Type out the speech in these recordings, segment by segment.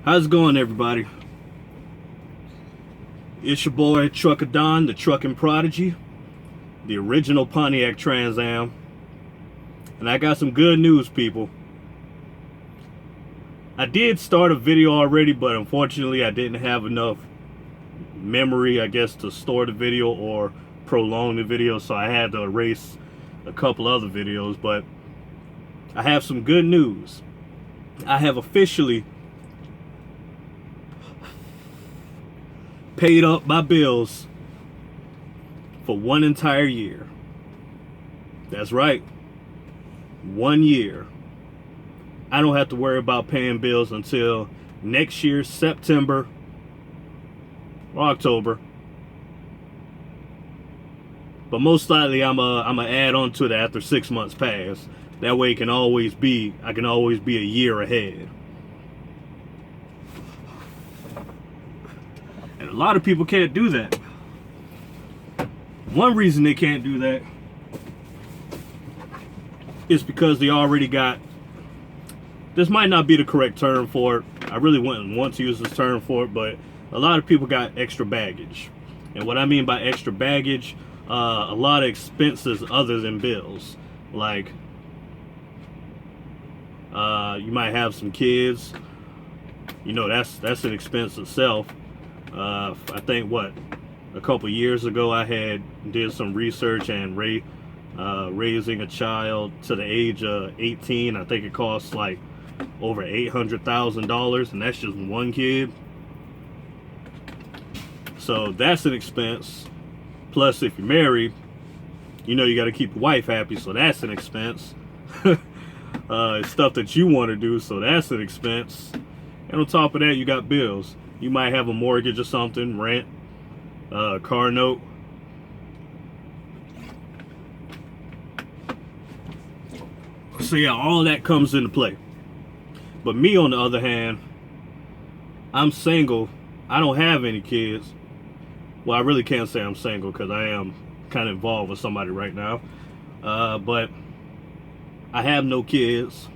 How's it going, everybody? It's your boy Trucker Don, the trucking prodigy, the original Pontiac Trans Am, and I got some good news, people. I did start a video already, but unfortunately I didn't have enough memory, I guess, to store the video or prolong the video, so I had to erase a couple other videos. But I have some good news. I have officially paid up my bills for one entire year. That's right, 1 year. I don't have to worry about paying bills until next year, September or October. But most likely I'm a add on to it after 6 months pass. That way I can always be a year ahead. And a lot of people can't do that. One reason they can't do that is because they already got, this might not be the correct term for it. I really wouldn't want to use this term for it, but a lot of people got extra baggage. And what I mean by extra baggage, a lot of expenses other than bills. Like, you might have some kids. You know, that's an expense itself. I think a couple years ago I did some research and raising a child to the age of 18. I think it costs like over $800,000, and that's just one kid. So that's an expense. Plus, if you're married, you know you got to keep your wife happy, so that's an expense. It's stuff that you want to do, so that's an expense. And on top of that, you got bills. You might have a mortgage or something, rent, car note. So yeah, all that comes into play. But me, on the other hand, I'm single. I don't have any kids. Well, I really can't say I'm single because I am kind of involved with somebody right now. But I have no kids.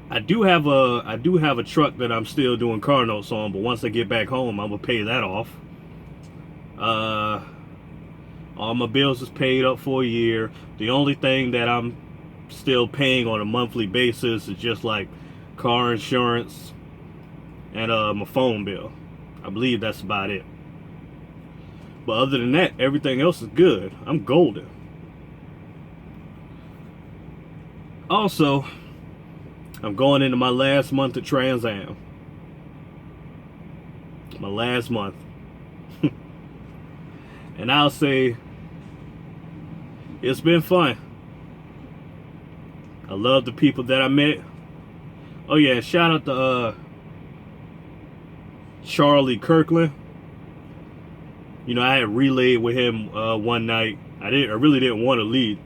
I do have a truck that I'm still doing car notes on, but once I get back home, I'm gonna pay that off. All my bills is paid up for a year. The only thing that I'm still paying on a monthly basis is just like car insurance and my phone bill. I believe that's about it. But other than that, everything else is good. I'm golden. Also, I'm going into my last month at Trans Am. My last month. And I'll say it's been fun. I love the people that I met. Oh yeah, shout out to Charlie Kirkland. You know, I had relayed with him one night. I really didn't want to lead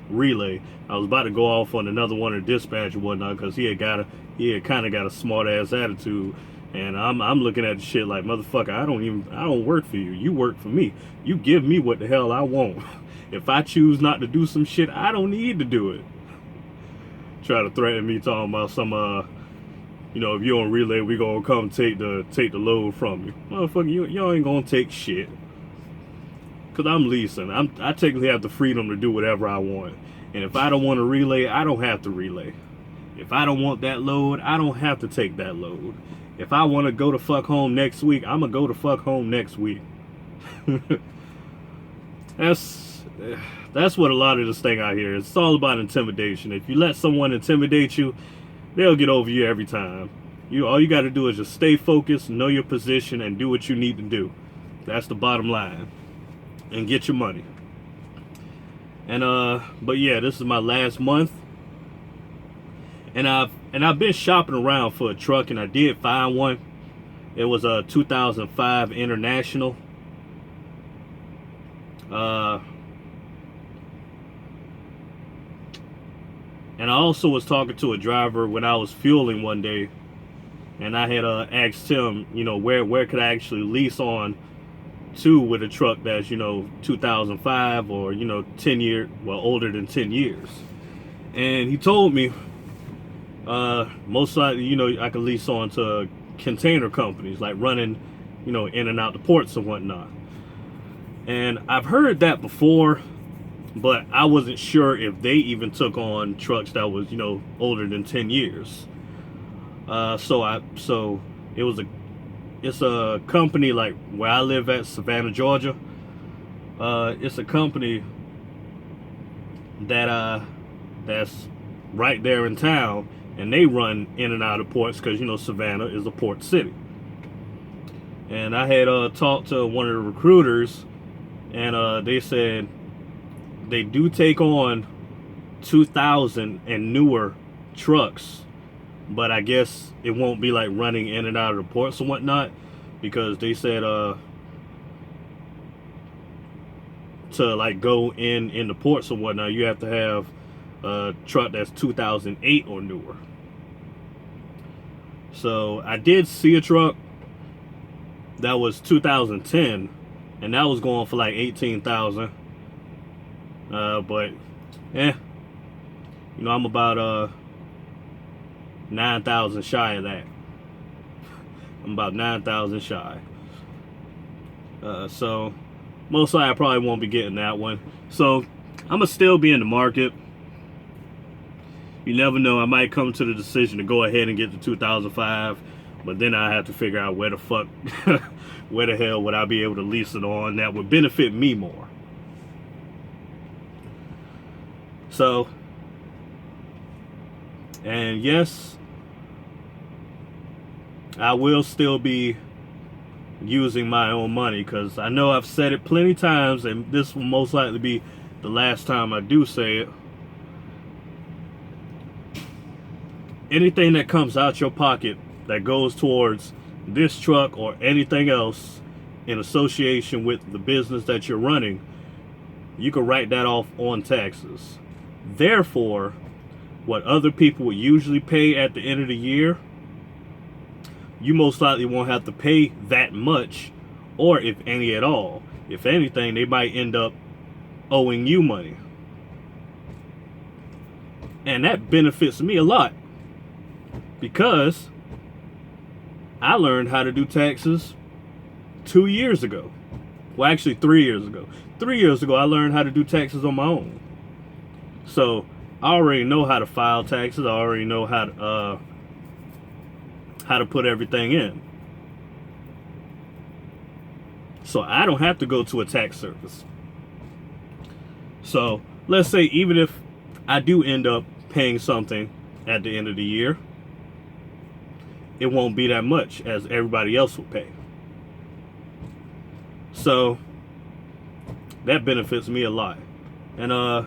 relay. I was about to go off on another one of the dispatch and whatnot, because he had kind of got a smart ass attitude. And I'm looking at the shit like, motherfucker, I don't work for you. You work for me. You give me what the hell I want. If I choose not to do some shit, I don't need to do it. Try to threaten me talking about some you know, if you don't relay, we gonna come take the load from you. Motherfucker, y'all ain't gonna take shit. Cause I'm leasing. I technically have the freedom to do whatever I want. And if I don't want to relay, I don't have to relay. If I don't want that load, I don't have to take that load. If I want to go to fuck home next week, I'm gonna go to fuck home next week. That's what a lot of this thing out here is. It's all about intimidation. If you let someone intimidate you, they'll get over you every time. All you got to do is just stay focused, know your position, and do what you need to do. That's the bottom line. And get your money. And but yeah, this is my last month. And I've been shopping around for a truck, and I did find one. It was a 2005 International. And I also was talking to a driver when I was fueling one day, and I had asked him, you know, where could I actually lease on to with a truck that's, you know, 2005 or, you know, 10 year, well, older than 10 years. And he told me Most likely, I could lease on to container companies, like running, in and out the ports and whatnot. And I've heard that before, but I wasn't sure if they even took on trucks that was, older than 10 years. So it's a company like where I live at, Savannah, Georgia. It's a company that's right there in town, and they run in and out of ports because Savannah is a port city. And I had talked to one of the recruiters, and they said they do take on 2000 and newer trucks, but I guess it won't be like running in and out of the ports and whatnot, because they said to like go in the ports and whatnot, you have to have a truck that's 2008 or newer. So I did see a truck that was 2010, and that was going for like 18,000. But I'm about 9,000 shy of that. I'm about 9,000 shy. So most likely I probably won't be getting that one. So I'm gonna still be in the market. You never know, I might come to the decision to go ahead and get the 2005, but then I have to figure out where the fuck, where the hell would I be able to lease it on that would benefit me more. So, and yes, I will still be using my own money, because I know I've said it plenty times, and this will most likely be the last time I do say it. Anything that comes out your pocket that goes towards this truck or anything else in association with the business that you're running, you can write that off on taxes. Therefore, what other people would usually pay at the end of the year, you most likely won't have to pay that much, or if any at all. If anything, they might end up owing you money. And that benefits me a lot, because I learned how to do taxes 2 years ago. Well, actually 3 years ago. 3 years ago, I learned how to do taxes on my own. So I already know how to file taxes. I already know how to put everything in. So I don't have to go to a tax service. So let's say even if I do end up paying something at the end of the year, it won't be that much as everybody else will pay. So that benefits me a lot. And I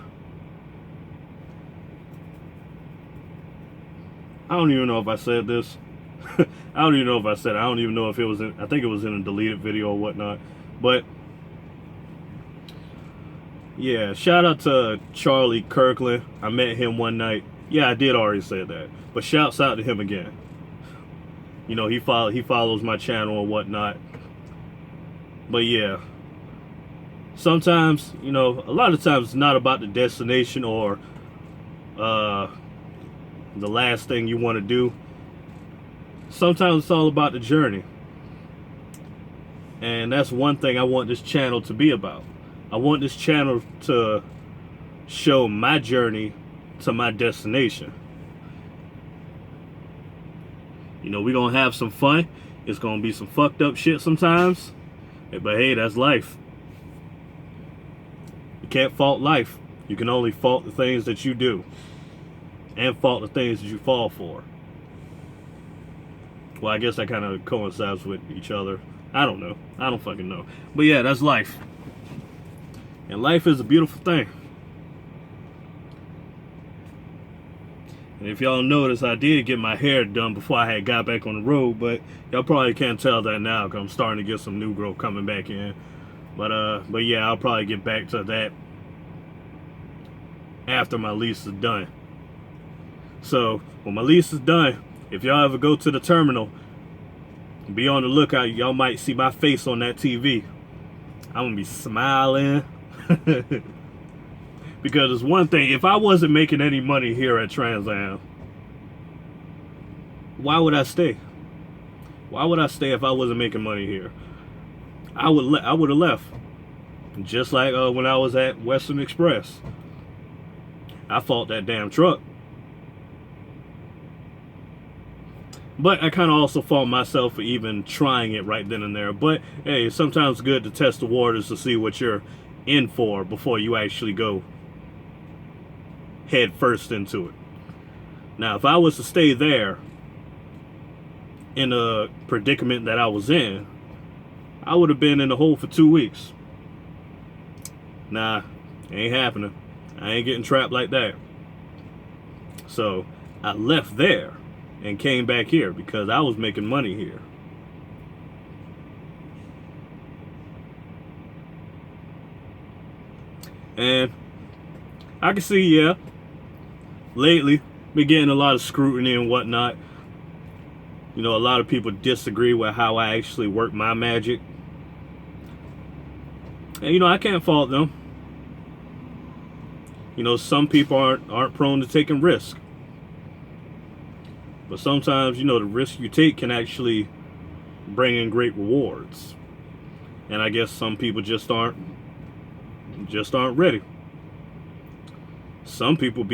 don't even know if I said this. I don't even know if I said it. I don't even know if it was in, I think it was in a deleted video or whatnot. But yeah, shout out to Charlie Kirkland. I met him one night. Yeah, I did already say that. But shouts out to him again. He follows my channel and whatnot. But yeah, sometimes, a lot of times it's not about the destination or the last thing you want to do. Sometimes it's all about the journey. And that's one thing I want this channel to be about. I want this channel to show my journey to my destination. We're going to have some fun. It's going to be some fucked up shit sometimes. But hey, that's life. You can't fault life. You can only fault the things that you do. And fault the things that you fall for. Well, I guess that kind of coincides with each other. I don't know. I don't fucking know. But yeah, that's life. And life is a beautiful thing. And if y'all notice, I did get my hair done before I had got back on the road, but y'all probably can't tell that now because I'm starting to get some new growth coming back in. But yeah, I'll probably get back to that after my lease is done. So when my lease is done, if y'all ever go to the terminal, be on the lookout. Y'all might see my face on that TV. I'm gonna be smiling. Because it's one thing, if I wasn't making any money here at Trans Am, why would I stay? Why would I stay if I wasn't making money here? I would have left. Just like when I was at Western Express. I fought that damn truck. But I kind of also fault myself for even trying it right then and there. But hey, it's sometimes good to test the waters to see what you're in for before you actually go head first into it. Now, if I was to stay there in a predicament that I was in, I would have been in the hole for 2 weeks. Nah, ain't happening. I ain't getting trapped like that. So I left there and came back here because I was making money here. And I can see, yeah, lately been getting a lot of scrutiny and whatnot. You know, a lot of people disagree with how I actually work my magic. And you know, I can't fault them. You know, some people aren't prone to taking risk. But sometimes, you know, the risk you take can actually bring in great rewards. And I guess some people just aren't ready. Some people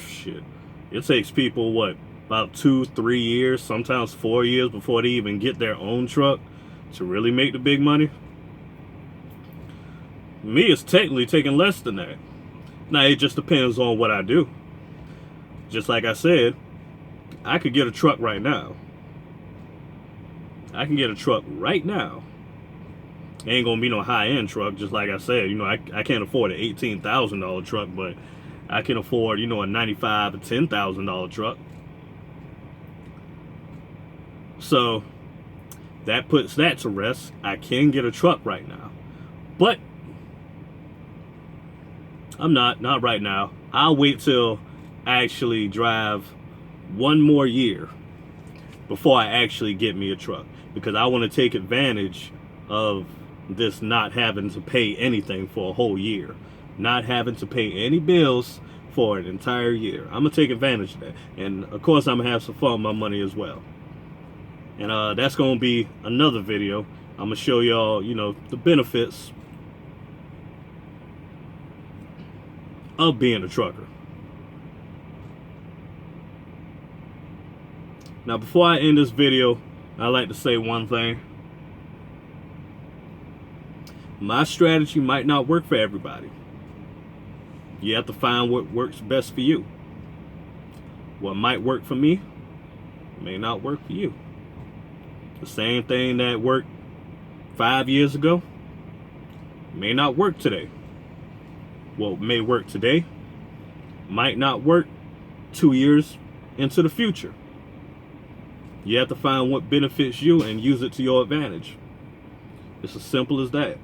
shit. It takes people what, about 2-3 years, sometimes 4 years before they even get their own truck to really make the big money. Me, it's technically taking less than that. Now, it just depends on what I do. Just like I said, I could get a truck right now. I can get a truck right now. It ain't gonna be no high-end truck, just like I said. You know, I can't afford an $18,000 truck, but I can afford, you know, a $95,000 to $10,000 truck. So that puts that to rest. I can get a truck right now, but I'm not right now. I'll wait till I actually drive one more year before I actually get me a truck, because I want to take advantage of this not having to pay anything for a whole year, not having to pay any bills for an entire year. I'm gonna take advantage of that, and of course I'm gonna have some fun with my money as well. And that's gonna be another video. I'm gonna show y'all, you know, the benefits of being a trucker. Now, before I end this video, I like to say one thing. My strategy might not work for everybody. You have to find what works best for you. What might work for me may not work for you. The same thing that worked 5 years ago may not work today. What may work today might not work 2 years into the future. You have to find what benefits you and use it to your advantage. It's as simple as that.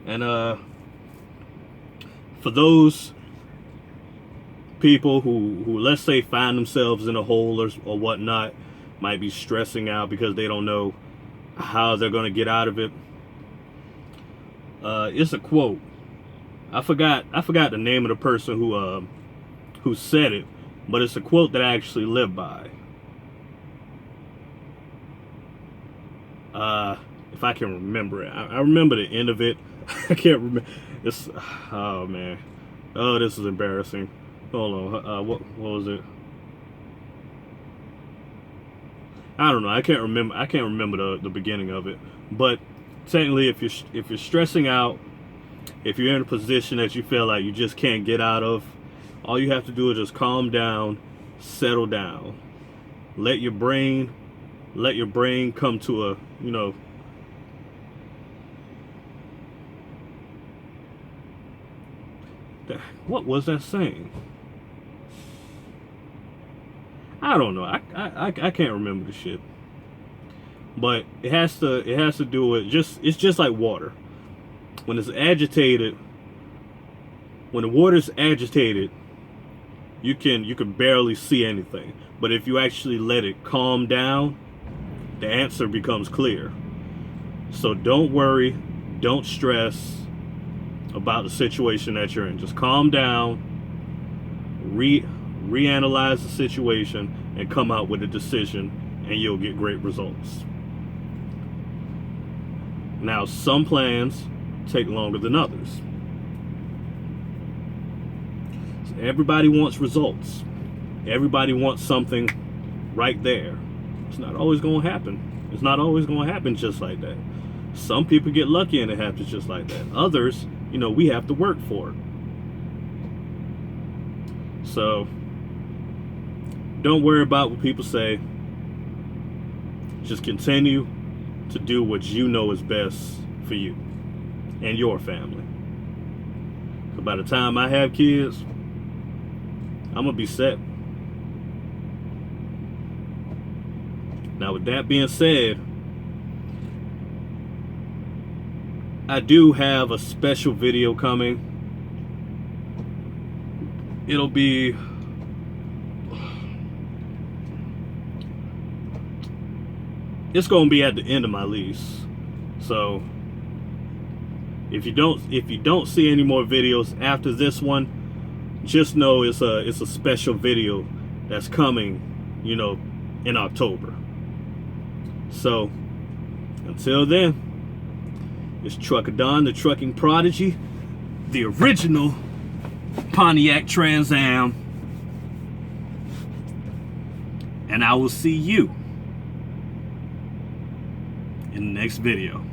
And for those people who let's say find themselves in a hole or whatnot, might be stressing out because they don't know how they're going to get out of it. It's a quote. I forgot the name of the person who said it, but it's a quote that I actually live by. If I can remember it, I remember the end of it. I can't remember. It's oh man, oh, this is embarrassing. Hold on, what was it? I don't know. I can't remember the beginning of it. But technically, if you're stressing out, if you're in a position that you feel like you just can't get out of, all you have to do is just calm down, settle down, let your brain come to a, you know, what was that saying? I don't know. I can't remember the shit. But it has to do with it's just like water. When it's agitated, when the water's agitated, you can barely see anything. But if you actually let it calm down, the answer becomes clear. So don't worry, don't stress about the situation that you're in. Just calm down, reanalyze the situation, and come out with a decision, and you'll get great results. Now, some plans take longer than others. So everybody wants results. Everybody wants something right there. It's not always going to happen. It's not always going to happen just like that. Some people get lucky and it happens just like that. Others, we have to work for it. So don't worry about what people say. Just continue to do what you know is best for you and your family. So by the time I have kids, I'm going to be set. Now, with that being said, I do have a special video coming. It's going to be at the end of my lease. So if you don't see any more videos after this one, just know it's a special video that's coming, in October. So until then, it's Trucker Don, the trucking prodigy, the original Pontiac Trans Am, and I will see you in the next video.